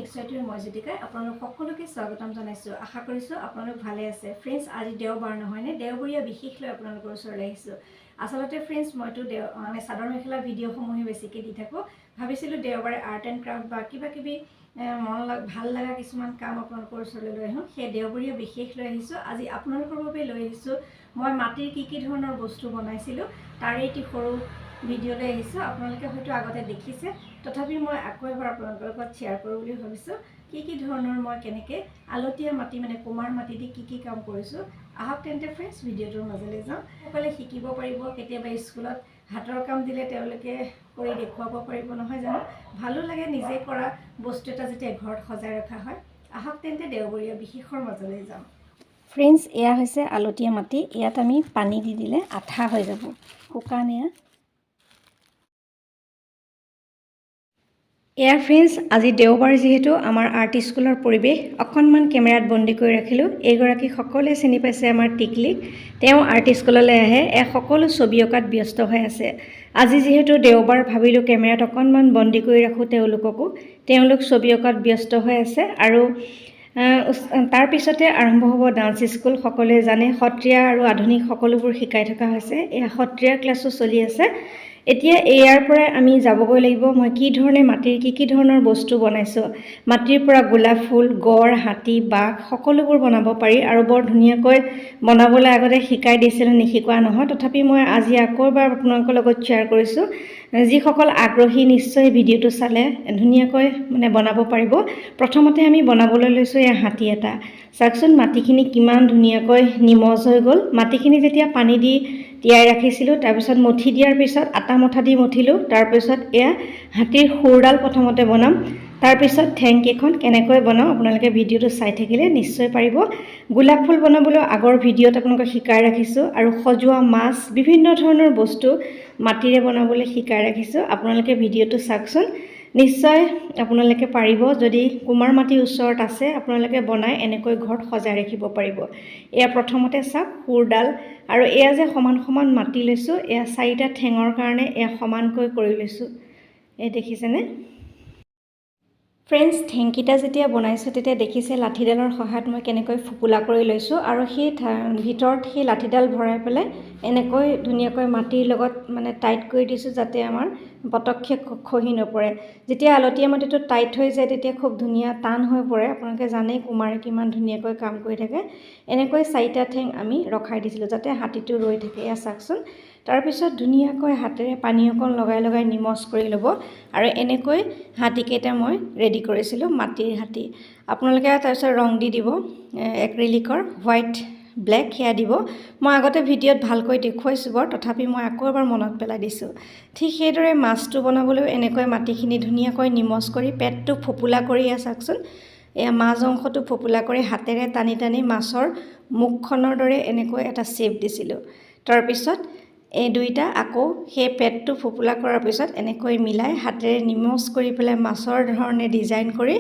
Excited মজিদিকা আপোনালোক সকলোকে স্বাগতম জনাইছো আশা কৰিছো আপোনালোক ভালে আছে ফ্ৰেন্ডছ আজি দেওবাৰ নহয় নে দেওবৰীয়া বিশেষ লৈ আপোনালোকৰ ওচৰলৈ আহিছো আসলতে ফ্ৰেন্ডছ মইতো মানে চাদৰ মেখেলা ভিডিঅ' সমূহ বেছিকৈ দি থাকো ভাবিছিলো দেওবাৰে আৰ্ট এণ্ড ক্ৰাফট বা কিবা কিবি ভাল লগা কিছুমান কাম আপোনালোকৰ ওচৰলৈ লৈ আহোঁ সেই দেওবৰীয়া বিশেষ লৈ আহিছো আজি আপোনালোকৰ বাবে লৈ আহিছো মই মাটিৰ কি ধৰণৰ বস্তু বনাইছিলো তাৰে এটি সৰু ভিডিঅ' লৈ আহিছো আপোনালোকে হয়তো আগতে দেখিছে তথাপি মই আকৌ এবাৰ আপোনালোকৰ লগত শ্বেয়াৰ কৰোঁ বুলি ভাবিছো কি ধৰণৰ মই কেনেকৈ আলতীয়া মাটি মানে কুমাৰ মাটি দি কি কাম কৰিছো আহক তেন্তে ফ্ৰেন্ডছ ভিডিঅ'টোৰ মাজলৈ যাওঁ সকলোৱে শিকিব পাৰিব কেতিয়াবা স্কুলত হাতৰ কাম দিলে তেওঁলোকে কৰি দেখুৱাব পাৰিব নহয় জানো ভালো লাগে নিজে কৰা বস্তু এটা যেতিয়া ঘৰত সজাই ৰখা হয় আহক তেন্তে দেওবৰীয়া বিশেষৰ মাজলৈ যাওঁ ফ্ৰেন্ডছ এয়া হৈছে আলতীয়া মাটি ইয়াত আমি পানী দি দিলে আঠা হৈ যাব শুকান এয়া ফ্ৰেন্ডছ আজি দেওবাৰ যিহেতু আমাৰ আৰ্ট স্কুলৰ পৰিৱেশ অকণমান কেমেৰাত বন্দী কৰি ৰাখিলোঁ এইগৰাকী সকলোৱে চিনি পাইছে আমাৰ টিকলিক তেওঁ আৰ্ট স্কুললৈ আহে সকলো ছবি অঁকাত ব্যস্ত হৈ আছে আজি যিহেতু দেওবাৰ ভাবিলোঁ কেমেৰাত অকণমান বন্দী কৰি ৰাখোঁ তেওঁলোক ছবি অঁকাত ব্যস্ত হৈ আছে আৰু তাৰ পিছতে আৰম্ভ হ'ব ডান্স স্কুল সকলোৱে জানে সত্ৰীয়া আৰু আধুনিক সকলোবোৰ শিকাই থকা হৈছে এয়া সত্ৰীয়া ক্লাছো চলি আছে এতিয়া ইয়াৰ পৰা আমি যাবগৈ লাগিব মই কি ধৰণে মাটিৰ কি ধৰণৰ বস্তু বনাইছো মাটিৰ পৰা গোলাপ ফুল গড় হাতী বাঘ সকলোবোৰ বনাব পাৰি আৰু বৰ ধুনীয়াকৈ বনাবলৈ আগতে শিকাই দিছিল নিশিকোৱা নহয় তথাপি মই আজি আকৌ এবাৰ আপোনালোকৰ লগত শ্বেয়াৰ কৰিছো যিসকল আগ্ৰহী নিশ্চয় ভিডিঅ'টো চালে ধুনীয়াকৈ মানে বনাব পাৰিব প্ৰথমতে আমি বনাবলৈ লৈছো এই হাতী এটা চাওকচোন মাটিখিনি কিমান ধুনীয়াকৈ নিমজ হৈ গ'ল মাটিখিনি যেতিয়া পানী দি তিয়াই ৰাখিছিলোঁ তাৰপিছত মঠি দিয়াৰ পিছত আটা মঠা দি মঠিলোঁ তাৰপিছত এয়া হাতীৰ খুৰডাল প্ৰথমতে বনাম তাৰপিছত ঠেংকেইখন কেনেকৈ বনাওঁ আপোনালোকে ভিডিঅ'টো চাই থাকিলে নিশ্চয় পাৰিব গোলাপ ফুল বনাবলৈ আগৰ ভিডিঅ'ত আপোনালোকক শিকাই ৰাখিছোঁ আৰু সজোৱা মাছ বিভিন্ন ধৰণৰ বস্তু মাটিৰে বনাবলৈ শিকাই ৰাখিছোঁ আপোনালোকে ভিডিঅ'টো চাওকচোন নিশ্চয় আপোনালোকে পাৰিব যদি কুমাৰ মাটিৰ ওচৰত আছে আপোনালোকে বনাই এনেকৈ ঘৰত সজাই ৰাখিব পাৰিব এয়া প্ৰথমতে চাওক খুৰডাল আৰু এয়া যে সমান মাটি লৈছোঁ এয়া চাৰিটা ঠেঙৰ কাৰণে এয়া সমানকৈ কৰি লৈছোঁ এই দেখিছেনে ফ্ৰেন্ডছ ঠেংকিটা যেতিয়া বনাইছোঁ তেতিয়া দেখিছে লাঠিডালৰ সহায়ত মই কেনেকৈ ফুপুলা কৰি লৈছোঁ আৰু সেই ভিতৰত সেই লাঠিডাল ভৰাই পেলাই এনেকৈ ধুনীয়াকৈ মাটিৰ লগত মানে টাইট কৰি দিছোঁ যাতে আমাৰ পটককৈ খহি নপৰে যেতিয়া আলতীয়া মাটিটো টাইট হৈ যায় তেতিয়া খুব ধুনীয়া টান হৈ পৰে আপোনালোকে জানেই কুমাৰে কিমান ধুনীয়াকৈ কাম কৰি থাকে এনেকৈ চাৰিটা ঠেং আমি ৰখাই দিছিলোঁ যাতে হাতীটো ৰৈ থাকে এয়া চাওকচোন তাৰপিছত ধুনীয়াকৈ হাতেৰে পানী অকণ লগাই নিমজ কৰি ল'ব আৰু এনেকৈ হাতীকেইটা মই ৰেডি কৰিছিলোঁ মাটিৰ হাতী আপোনালোকে তাৰপিছত ৰং দি দিব এক্ৰিলিকৰ হোৱাইট ব্লেক সেয়া দিব মই আগতে ভিডিঅ'ত ভালকৈ দেখুৱাইছোঁ বাৰু তথাপি মই আকৌ এবাৰ মনত পেলাই দিছোঁ ঠিক সেইদৰে মাছটো বনাবলৈও এনেকৈ মাটিখিনি ধুনীয়াকৈ নিমজ কৰি পেটটো ফুপুলা কৰি চাওকচোন এয়া মাছ অংশটো ফুপুলা কৰি হাতেৰে টানি মাছৰ মুখখনৰ দৰে এনেকৈ এটা শ্বেপ দিছিলোঁ তাৰপিছত এই দুইটা আকৌ সেই পেটটো ফুপুলা কৰাৰ পিছত এনেকৈ মিলাই হাতেৰে নিমজ কৰি পেলাই মাছৰ ধৰণে ডিজাইন কৰি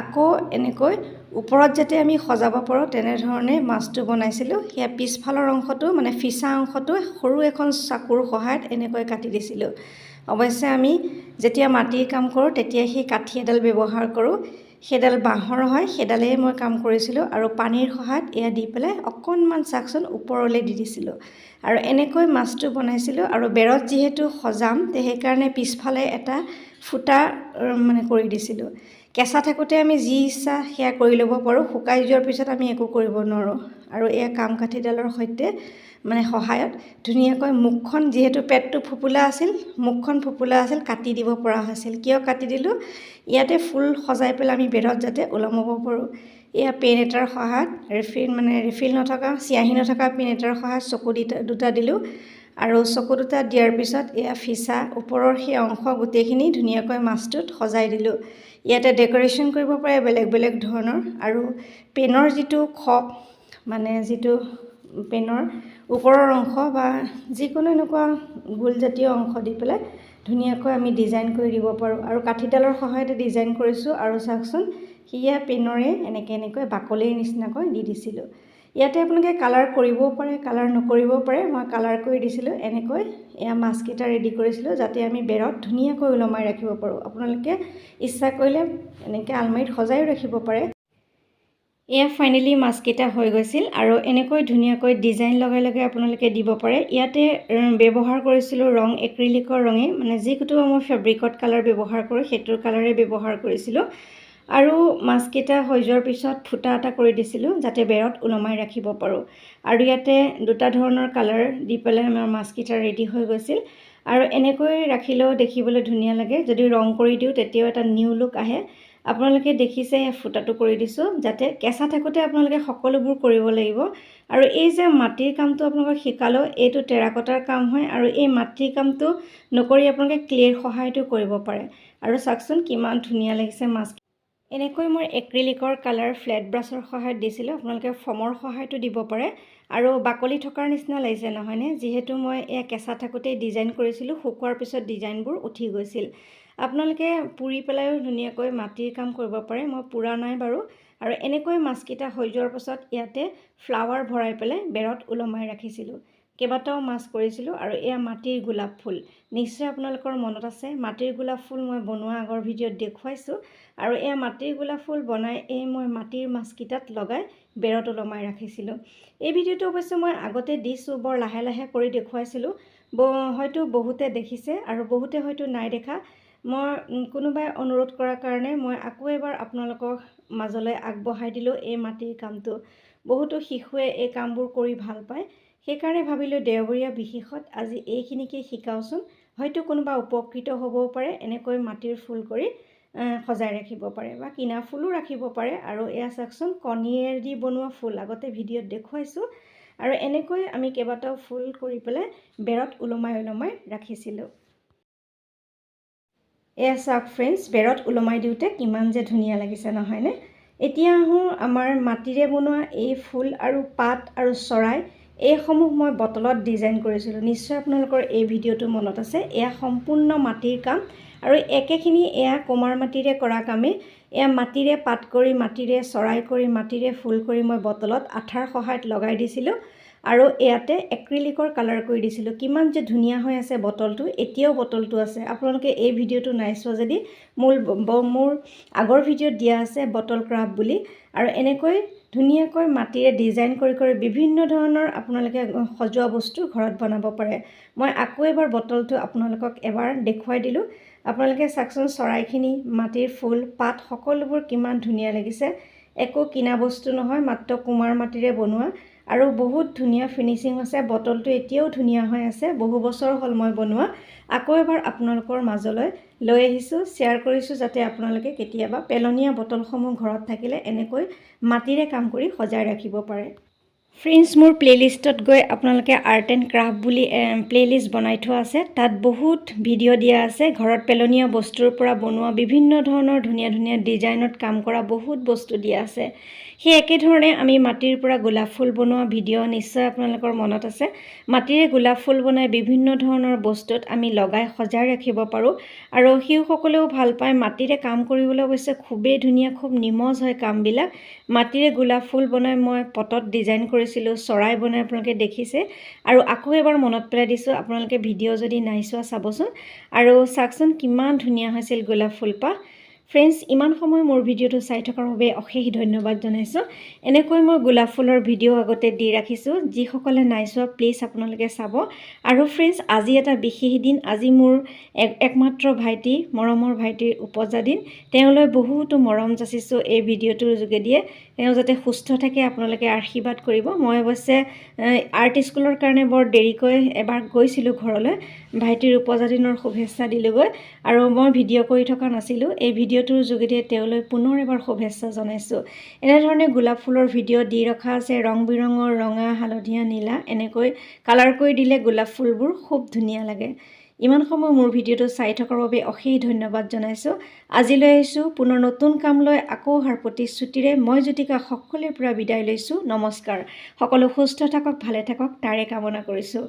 আকৌ এনেকৈ ওপৰত যাতে আমি সজাব পাৰোঁ তেনেধৰণে মাছটো বনাইছিলোঁ সেয়া পিছফালৰ অংশটো মানে ফিছা অংশটো সৰু এখন চাকুৰ সহায়ত এনেকৈ কাটি দিছিলোঁ অৱশ্যে আমি যেতিয়া মাটিৰ কাম কৰোঁ তেতিয়া সেই কাঠি এডাল ব্যৱহাৰ কৰোঁ সেইডাল বাঁহৰ হয় সেইডালেই মই কাম কৰিছিলোঁ আৰু পানীৰ সহায়ত এয়া দি পেলাই অকণমান চাওকচোন ওপৰলৈ দি দিছিলোঁ আৰু এনেকৈ মাছটো বনাইছিলোঁ আৰু বেৰত যিহেতু সজাম সেইকাৰণে পিছফালে এটা ফুটা মানে কৰি দিছিলোঁ কেঁচা থাকোঁতে আমি যি ইচ্ছা সেয়া কৰি ল'ব পাৰোঁ শুকাই যোৱাৰ পিছত আমি একো কৰিব নোৱাৰোঁ আৰু এয়া কাম কাঠিডালৰ সৈতে মানে সহায়ত ধুনীয়াকৈ মুখখন যিহেতু পেটটো ফুপুলা আছিল মুখখন ফুপুলা আছিল কাটি দিব পৰা হৈছিল কিয় কাটি দিলোঁ ইয়াতে ফুল সজাই পেলাই আমি বেৰত যাতে ওলমাব পাৰোঁ এয়া পেন এটাৰ সহায়ত ৰিফিল নথকা চিয়াহী নথকা পেন এটাৰ সহায়ত চকু দুটা দিলোঁ আৰু চকু দুটা দিয়াৰ পিছত এয়া ফিছা ওপৰৰ সেই অংশ গোটেইখিনি ধুনীয়াকৈ মাছটোত সজাই দিলোঁ ইয়াতে ডেকৰেশ্যন কৰিব পাৰে বেলেগ ধৰণৰ আৰু পেনৰ যিটো খপ মানে যিটো পেনৰ ওপৰৰ অংশ বা যিকোনো এনেকুৱা গোলজাতীয় অংশ দি পেলাই ধুনীয়াকৈ আমি ডিজাইন কৰি দিব পাৰোঁ আৰু কাঠিডালৰ সহায়তে ডিজাইন কৰিছোঁ আৰু চাওকচোন সেয়া পেনৰে এনেকৈ বাকলিৰ নিচিনাকৈ দি দিছিলোঁ ইয়াতে আপোনালোকে কালাৰ কৰিবও পাৰে, কালাৰ নকৰিবও পাৰে। মই কালাৰ কৰি দিছিলোঁ। এনেকৈ এয়া মাছকেইটা ৰেডি কৰিছিলোঁ যাতে আমি বেৰত ধুনীয়াকৈ ওলমাই ৰাখিব পাৰোঁ। আপোনালোকে ইচ্ছা কৰিলে এনেকৈ আলমাৰীত সজাইও ৰাখিব পাৰে। এয়া ফাইনেলি মাছকেইটা হৈ গৈছিল আৰু এনেকৈ ধুনীয়াকৈ ডিজাইন লগাই লগাই আপোনালোকে দিব পাৰে। ইয়াতে ব্যৱহাৰ কৰিছিলোঁ ৰং এক্ৰিলিকৰ ৰঙে, মানে যিটো মই ফেব্ৰিকত কালাৰ ব্যৱহাৰ কৰোঁ সেইটোৰ কালাৰে ব্যৱহাৰ কৰিছিলোঁ। আৰু মাছকেইটা হৈ যোৱাৰ পিছত ফুটা এটা কৰি দিছিলোঁ যাতে বেৰত ওলমাই ৰাখিব পাৰোঁ। আৰু ইয়াতে দুটা ধৰণৰ কালাৰ দি পেলাই আমাৰ মাছকেইটা ৰেডি হৈ গৈছিল। আৰু এনেকৈ ৰাখিলেও দেখিবলৈ ধুনীয়া লাগে। যদি ৰং কৰি দিওঁ তেতিয়াও এটা নিউ লুক আহে। আপোনালোকে দেখিছে ফুটাটো কৰি দিছোঁ যাতে কেঁচা থাকোঁতে আপোনালোকে সকলোবোৰ কৰিব লাগিব। আৰু এই যে মাটিৰ কামটো আপোনালোকক শিকালোঁ, এইটো টেৰাকটাৰ কাম হয় আৰু এই মাটিৰ কামটো নকৰি আপোনালোকে ক্লেৰ সহায়তো কৰিব পাৰে। আৰু চাওকচোন কিমান ধুনীয়া লাগিছে মাছ। এনেকৈ মই এক্ৰিলিকৰ কালাৰ ফ্লেট ব্ৰাছৰ সহায়ত দিছিলোঁ। আপোনালোকে ফমৰ সহায়তো দিব পাৰে। আৰু বাকলি থকাৰ নিচিনা লাগিছে নহয়নে? যিহেতু মই এয়া কেঁচা থাকোঁতেই ডিজাইন কৰিছিলোঁ, শুকোৱাৰ পিছত ডিজাইনবোৰ উঠি গৈছিল। আপোনালোকে পুৰি পেলাইও ধুনীয়াকৈ মাটিৰ কাম কৰিব পাৰে। মই পুৰা নাই বাৰু। আৰু এনেকৈ মাছকেইটা হৈ যোৱাৰ পাছত ইয়াতে ফ্লাৱাৰ ভৰাই পেলাই বেৰত ওলমাই ৰাখিছিলোঁ। কেইবাটাও মাছ কৰিছিলোঁ। আৰু এয়া মাটিৰ গোলাপ ফুল, নিশ্চয় আপোনালোকৰ মনত আছে। মাটিৰ গোলাপ ফুল মই বনোৱা আগৰ ভিডিঅ'ত দেখুৱাইছোঁ। আৰু এয়া মাটিৰ গোলাপ ফুল বনাই মই মাটিৰ মাছকেইটাত লগাই বেৰত ওলমাই ৰাখিছিলোঁ। এই ভিডিঅ'টো অৱশ্যে মই আগতে দিছোঁ, বৰ লাহে লাহে কৰি দেখুৱাইছিলোঁ। হয়তো বহুতে দেখিছে আৰু বহুতে হয়তো নাই দেখা। মই কোনোবাই অনুৰোধ কৰাৰ কাৰণে মই আকৌ এবাৰ আপোনালোকৰ মাজলৈ আগবঢ়াই দিলোঁ এই মাটিৰ কামটো। বহুতো শিশুৱে এই কামবোৰ কৰি ভাল পায়। সেইকাৰণে ভাবিলোঁ দেওবৰীয়া বিশেষত আজি এইখিনিকে শিকাওঁচোন, হয়তো কোনোবা উপকৃত হ'বও পাৰে। এনেকৈ মাটিৰ ফুল কৰি সজাই ৰাখিব পাৰে বা কিনা ফুলো ৰাখিব পাৰে। আৰু এয়া চাওকচোন কণীয়েদি বনোৱা ফুল, আগতে ভিডিঅ'ত দেখুৱাইছোঁ। আৰু এনেকৈ আমি কেইবাটাও ফুল কৰি পেলাই বেৰত ওলমাই ওলমাই ৰাখিছিলোঁ। এয়া চাওক ফ্ৰেণ্ডছ, বেৰত ওলমাই দিওঁতে কিমান যে ধুনীয়া লাগিছে নহয়নে? এতিয়া আহোঁ আমাৰ মাটিৰে বনোৱা এই ফুল আৰু পাত আৰু চৰাই, এইসমূহ মই বটলত ডিজাইন কৰিছিলোঁ। নিশ্চয় আপোনালোকৰ এই ভিডিঅ'টো মনত আছে। এয়া সম্পূৰ্ণ মাটিৰ কাম। আৰু একেখিনি এয়া কুমাৰ মাটিৰে কৰা কামেই। এয়া মাটিৰে পাত কৰি, মাটিৰে চৰাই কৰি, মাটিৰে ফুল কৰি মই বটলত আঠাৰ সহায়ত লগাই দিছিলোঁ। আৰু ইয়াতে এক্ৰিলিকৰ কালাৰ কৰি দিছিলোঁ। কিমান যে ধুনীয়া হৈ আছে বটলটো। এতিয়াও বটলটো আছে। আপোনালোকে এই ভিডিঅ'টো নাই চোৱা যদি মোৰ আগৰ ভিডিঅ'ত দিয়া আছে বটল ক্ৰাফ্ট বুলি। আৰু এনেকৈ ধুনীয়াকৈ মাটিৰে ডিজাইন কৰি কৰি বিভিন্ন ধৰণৰ আপোনালোকে সজোৱা বস্তু ঘৰত বনাব পাৰে। মই আকৌ এবাৰ বটলটো আপোনালোকক এবাৰ দেখুৱাই দিলোঁ। আপোনালোকে চাওকচোন চৰাইখিনি, মাটিৰ ফুল, পাত সকলোবোৰ কিমান ধুনীয়া লাগিছে। একো কিনা বস্তু নহয়, মাত্ৰ কুমাৰ মাটিৰে বনোৱা। আৰু বহুত ধুনীয়া ফিনিচিং আছে। বটলটো এতিয়াও ধুনীয়া হৈ আছে। বহু বছৰ হ'ল মই বনোৱা। আকৌ এবাৰ আপোনালোকৰ মাজলৈ লৈ আহিছোঁ, শ্বেয়াৰ কৰিছোঁ যাতে আপোনালোকে কেতিয়াবা পেলনীয়া বটলসমূহ ঘৰত থাকিলে এনেকৈ মাটিৰে কাম কৰি সজাই ৰাখিব পাৰে। ফ্ৰেণ্ডছ, মোৰ প্লে'লিষ্টত গৈ আপোনালোকে আৰ্ট এণ্ড ক্ৰাফ্ট বুলি প্লে'লিষ্ট বনাই থোৱা আছে। তাত বহুত ভিডিঅ' দিয়া আছে। ঘৰত পেলনীয়া বস্তুৰ পৰা বনোৱা বিভিন্ন ধৰণৰ ধুনীয়া ধুনীয়া ডিজাইনত কাম কৰা বহুত বস্তু দিয়া আছে। সেই একেধৰণে আমি মাটিৰ পৰা গোলাপ ফুল বনোৱা ভিডিঅ' নিশ্চয় আপোনালোকৰ মনত আছে। মাটিৰে গোলাপ ফুল বনাই বিভিন্ন ধৰণৰ বস্তুত আমি লগাই সজাই ৰাখিব পাৰোঁ। আৰু শিশুসকলেও ভাল পায়। মাটিৰে কাম কৰিবলৈ অৱশ্যে খুবেই ধুনীয়া, খুব নিমজ হয় কামবিলাক। মাটিৰে গোলাপ ফুল বনাই মই পটত ডিজাইন কৰিছিলোঁ, চৰাই বনাই আপোনালোকে দেখিছে। আৰু আকৌ এবাৰ মনত পেলাই দিছোঁ, আপোনালোকে ভিডিঅ' যদি নাই চোৱা চাবচোন। আৰু চাওকচোন কিমান ধুনীয়া হৈছিল গোলাপ ফুলপাহ। ফ্ৰেণ্ডছ, ইমান সময় মোৰ ভিডিঅ'টো চাই থকাৰ বাবে অশেষ ধন্যবাদ জনাইছোঁ। এনেকৈ মই গোলাপ ফুলৰ ভিডিঅ' আগতে দি ৰাখিছোঁ। যিসকলে নাই চোৱা প্লিজ আপোনালোকে চাব। আৰু ফ্ৰেণ্ডছ, আজি এটা বিশেষ দিন। আজি মোৰ একমাত্ৰ ভাইটি, মৰমৰ ভাইটিৰ উপজা দিন। তেওঁলৈ বহুতো মৰম যাচিছোঁ এই ভিডিঅ'টোৰ যোগেদিয়ে। তেওঁ যাতে সুস্থ থাকে আপোনালোকে আশীৰ্বাদ কৰিব। মই অৱশ্যে আৰ্ট স্কুলৰ কাৰণে বৰ দেৰিকৈ এবাৰ গৈছিলোঁ ঘৰলৈ। ভাইটিৰ উপজা দিনৰ শুভেচ্ছা দিলোঁগৈ। আৰু মই ভিডিঅ' কৰি থকা নাছিলোঁ। এই ভিডিঅ'টোৰ যোগেদিয়ে তেওঁলৈ পুনৰ এবাৰ শুভেচ্ছা জনাইছোঁ। এনেধৰণে গোলাপ ফুলৰ ভিডিঅ' দি ৰখা আছে। ৰং বিৰঙৰ ৰঙা, হালধীয়া, নীলা এনেকৈ কালাৰ কৰি দিলে গোলাপ ফুলবোৰ খুব ধুনীয়া লাগে। ইমান সময় মোৰ ভিডিঅ'টো চাই থকাৰ বাবে অশেষ ধন্যবাদ জনাইছোঁ। আজিলৈ আহিছোঁ পুনৰ নতুন কাম লৈ আকৌ অহাৰ প্ৰতিশ্ৰুতিৰে। মই জ্যোতিকা সকলোৰে পৰা বিদায় লৈছোঁ। নমস্কাৰ। সকলো সুস্থ থাকক, ভালে থাকক তাৰে কামনা কৰিছোঁ।